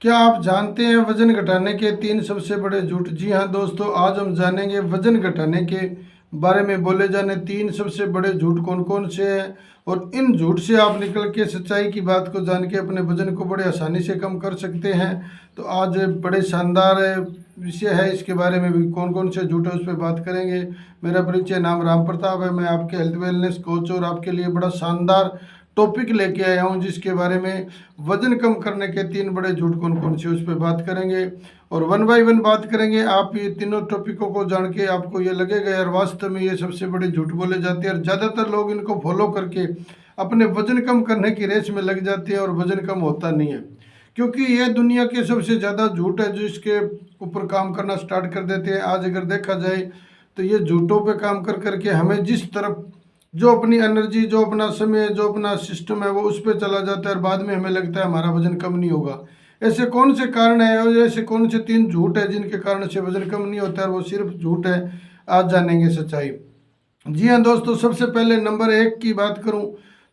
क्या आप जानते हैं वजन घटाने के 3 सबसे बड़े झूठ? जी हाँ दोस्तों, आज हम जानेंगे वजन घटाने के बारे में बोले जाने 3 सबसे बड़े झूठ कौन कौन से हैं, और इन झूठ से आप निकल के सच्चाई की बात को जान के अपने वजन को बड़े आसानी से कम कर सकते हैं। तो आज बड़े शानदार विषय है, इसके बारे में भी कौन कौन से झूठ है उस पर बात करेंगे। मेरा परिचय नाम राम प्रताप है, मैं आपके हेल्थ वेलनेस कोच और आपके लिए बड़ा शानदार टॉपिक लेके आया हूँ, जिसके बारे में वजन कम करने के 3 बड़े झूठ कौन कौन से उस पर बात करेंगे और वन बाय वन बात करेंगे। आप ये तीनों टॉपिकों को जान के आपको ये लगेगा यार वास्तव में ये सबसे बड़े झूठ बोले जाते हैं, और ज़्यादातर लोग इनको फॉलो करके अपने वजन कम करने की रेस में लग जाते हैं और वजन कम होता नहीं है, क्योंकि ये दुनिया के सबसे ज़्यादा झूठ है जो इसके ऊपर काम करना स्टार्ट कर देते हैं। आज अगर देखा जाए तो ये झूठों पे काम कर करके हमें जिस तरफ जो अपनी एनर्जी, जो अपना समय, जो अपना सिस्टम है वो उस पर चला जाता है, और बाद में हमें लगता है हमारा वजन कम नहीं होगा। ऐसे कौन से कारण है और ऐसे कौन से 3 झूठ है जिनके कारण से वजन कम नहीं होता है, और वो सिर्फ झूठ है? आज जानेंगे सच्चाई। जी हाँ दोस्तों, सबसे पहले नंबर 1 की बात करूं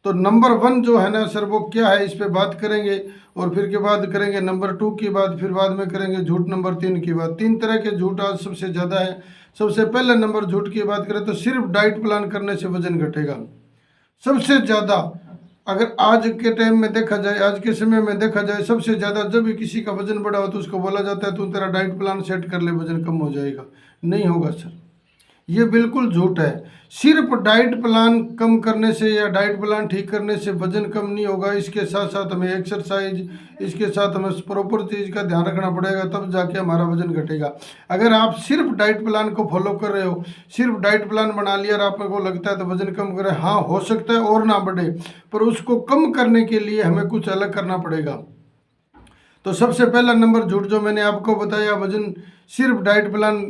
तो नंबर 1 जो है ना सर, वो क्या है इस पे बात करेंगे, और फिर के बाद करेंगे नंबर 2 की बात, फिर बाद में करेंगे झूठ नंबर 3 की बात। 3 तरह के झूठ आज सबसे ज़्यादा है। सबसे पहले नंबर झूठ की बात करें तो सिर्फ डाइट प्लान करने से वजन घटेगा। सबसे ज़्यादा अगर आज के टाइम में देखा जाए, आज के समय में देखा जाए, सबसे ज़्यादा जब भी किसी का वजन बढ़ा हो तो उसको बोला जाता है तू तेरा डाइट प्लान सेट कर ले, वजन कम हो जाएगा। नहीं होगा सर, ये बिल्कुल झूठ है। सिर्फ डाइट प्लान कम करने से या डाइट प्लान ठीक करने से वजन कम नहीं होगा। इसके साथ साथ हमें एक्सरसाइज, इसके साथ हमें प्रॉपर चीज़ का ध्यान रखना पड़ेगा, तब जाके हमारा वजन घटेगा। अगर आप सिर्फ डाइट प्लान को फॉलो कर रहे हो, सिर्फ डाइट प्लान बना लिया और आपको लगता है तो वजन कम करे, हाँ हो सकता है और ना बढ़े, पर उसको कम करने के लिए हमें कुछ अलग करना पड़ेगा। तो सबसे पहला नंबर झूठ जो मैंने आपको बताया, वजन सिर्फ डाइट प्लान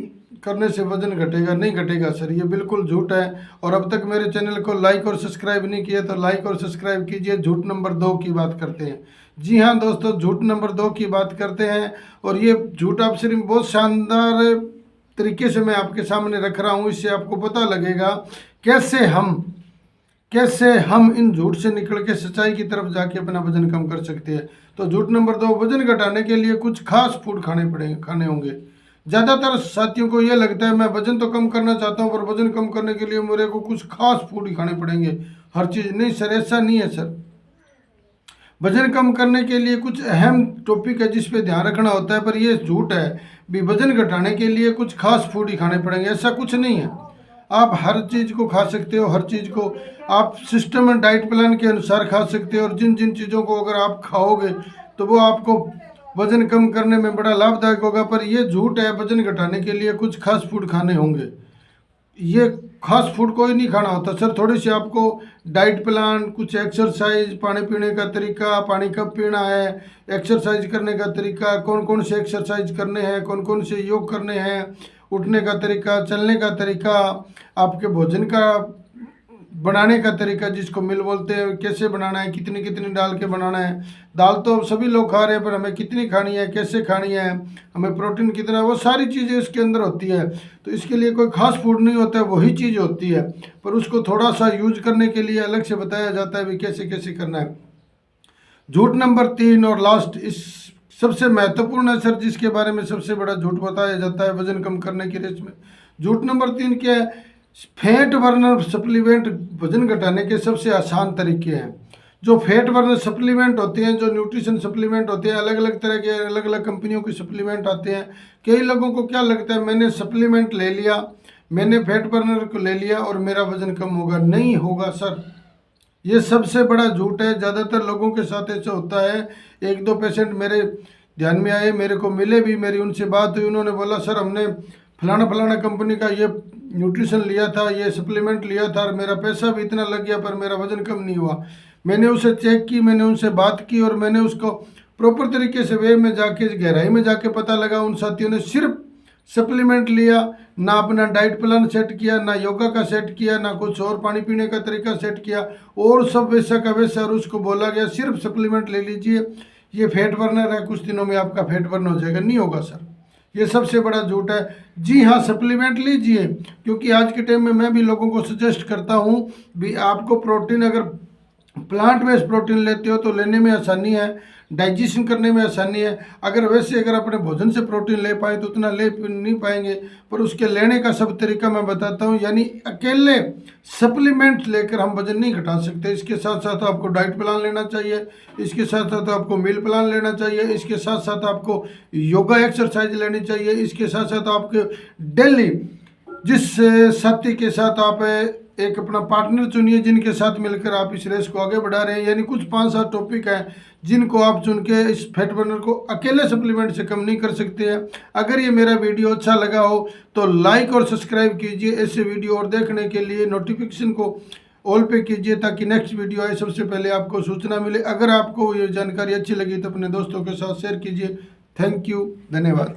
करने से वजन घटेगा, नहीं घटेगा सर, ये बिल्कुल झूठ है। और अब तक मेरे चैनल को लाइक और सब्सक्राइब नहीं किया तो लाइक और सब्सक्राइब कीजिए। झूठ नंबर 2 की बात करते हैं। जी हाँ दोस्तों, झूठ नंबर 2 की बात करते हैं, और ये झूठ आप सिर्फ बहुत शानदार तरीके से मैं आपके सामने रख रहा हूँ, इससे आपको पता लगेगा कैसे हम इन झूठ से निकल के सच्चाई की तरफ जाके अपना वजन कम कर सकते हैं। तो झूठ नंबर 2, वजन घटाने के लिए कुछ खास फूड खाने होंगे। ज़्यादातर साथियों को ये लगता है मैं वजन तो कम करना चाहता हूँ, पर वजन कम करने के लिए मेरे को कुछ खास फूड ही खाने पड़ेंगे हर चीज़। नहीं सर, ऐसा नहीं है सर। वजन कम करने के लिए कुछ अहम टॉपिक है जिस पे ध्यान रखना होता है, पर ये झूठ है भी वजन घटाने के लिए कुछ खास फूड ही खाने पड़ेंगे, ऐसा कुछ नहीं है। आप हर चीज़ को खा सकते हो, हर चीज़ को आप सिस्टम एंड डाइट प्लान के अनुसार खा सकते हो, और जिन जिन चीज़ों को अगर आप खाओगे तो वो आपको वजन कम करने में बड़ा लाभदायक होगा। पर ये झूठ है वजन घटाने के लिए कुछ खास फूड खाने होंगे। ये खास फूड कोई नहीं खाना होता सर। थोड़ी सी आपको डाइट प्लान, कुछ एक्सरसाइज, पानी पीने का तरीका, पानी कब पीना है, एक्सरसाइज करने का तरीका, कौन कौन से एक्सरसाइज करने हैं, कौन कौन से योग करने हैं, उठने का तरीका, चलने का तरीका, आपके भोजन का बनाने का तरीका जिसको मिल बोलते हैं, कैसे बनाना है, कितनी कितनी डाल के बनाना है। दाल तो सभी लोग खा रहे हैं, पर हमें कितनी खानी है, कैसे खानी है, हमें प्रोटीन कितना, वो सारी चीज़ें इसके अंदर होती है। तो इसके लिए कोई खास फूड नहीं होता है, वही चीज़ होती है, पर उसको थोड़ा सा यूज करने के लिए अलग से बताया जाता है भी कैसे कैसे करना है। झूठ नंबर 3 और लास्ट, इस सबसे महत्वपूर्ण है सर, जिसके बारे में सबसे बड़ा झूठ बताया जाता है वजन कम करने की रेस में। झूठ नंबर 3 क्या है? फैट बर्नर सप्लीमेंट वजन घटाने के सबसे आसान तरीके हैं। जो फैट बर्नर सप्लीमेंट होते हैं, जो न्यूट्रिशन सप्लीमेंट होते हैं, अलग अलग तरह के अलग अलग कंपनियों के सप्लीमेंट आते हैं। कई लोगों को क्या लगता है मैंने सप्लीमेंट ले लिया, मैंने फैट बर्नर को ले लिया और मेरा वजन कम होगा। नहीं होगा सर, ये सबसे बड़ा झूठ है। ज़्यादातर लोगों के साथ ऐसा होता है। 1-2 पेशेंट मेरे ध्यान में आए, मेरे को मिले भी, मेरी उनसे बात हुई, उन्होंने बोला सर हमने फलाना फलाना कंपनी का ये न्यूट्रिशन लिया था, ये सप्लीमेंट लिया था, और मेरा पैसा भी इतना लग गया पर मेरा वजन कम नहीं हुआ। मैंने उसे चेक की, मैंने उनसे बात की, और मैंने उसको प्रॉपर तरीके से वे में जाके गहराई में जाके पता लगा उन साथियों ने सिर्फ सप्लीमेंट लिया, ना अपना डाइट प्लान सेट किया, ना योगा का सेट किया, ना कुछ और पानी पीने का तरीका सेट किया, और सब वैसा का वैसा, और उसको बोला गया सिर्फ सप्लीमेंट ले लीजिए, ये फैट बर्नर है, कुछ दिनों में आपका फैट बर्न हो जाएगा। नहीं होगा सर, ये सबसे बड़ा झूठ है। जी हाँ, सप्लीमेंट लीजिए, क्योंकि आज के टाइम में मैं भी लोगों को सजेस्ट करता हूँ भी आपको प्रोटीन अगर प्लांट बेस्ड प्रोटीन लेते हो तो लेने में आसानी है, डाइजेशन करने में आसानी है। अगर अपने भोजन से प्रोटीन ले पाए तो उतना ले नहीं पाएंगे, पर उसके लेने का सब तरीका मैं बताता हूँ। यानी अकेले सप्लीमेंट लेकर हम वजन नहीं घटा सकते, इसके साथ साथ आपको डाइट प्लान लेना चाहिए, इसके साथ साथ आपको मील प्लान लेना चाहिए, इसके साथ साथ आपको योगा एक्सरसाइज लेनी चाहिए, इसके साथ साथ आपको डेली जिस साथी के साथ आप एक अपना पार्टनर चुनिए जिनके साथ मिलकर आप इस रेस को आगे बढ़ा रहे हैं। यानी कुछ 5-7 टॉपिक हैं जिनको आप चुन के इस फैट बर्नर को अकेले सप्लीमेंट से कम नहीं कर सकते हैं। अगर ये मेरा वीडियो अच्छा लगा हो तो लाइक और सब्सक्राइब कीजिए। ऐसे वीडियो और देखने के लिए नोटिफिकेशन को ऑल पे कीजिए ताकि नेक्स्ट वीडियो आए सबसे पहले आपको सूचना मिले। अगर आपको ये जानकारी अच्छी लगी तो अपने दोस्तों के साथ शेयर कीजिए। थैंक यू, धन्यवाद।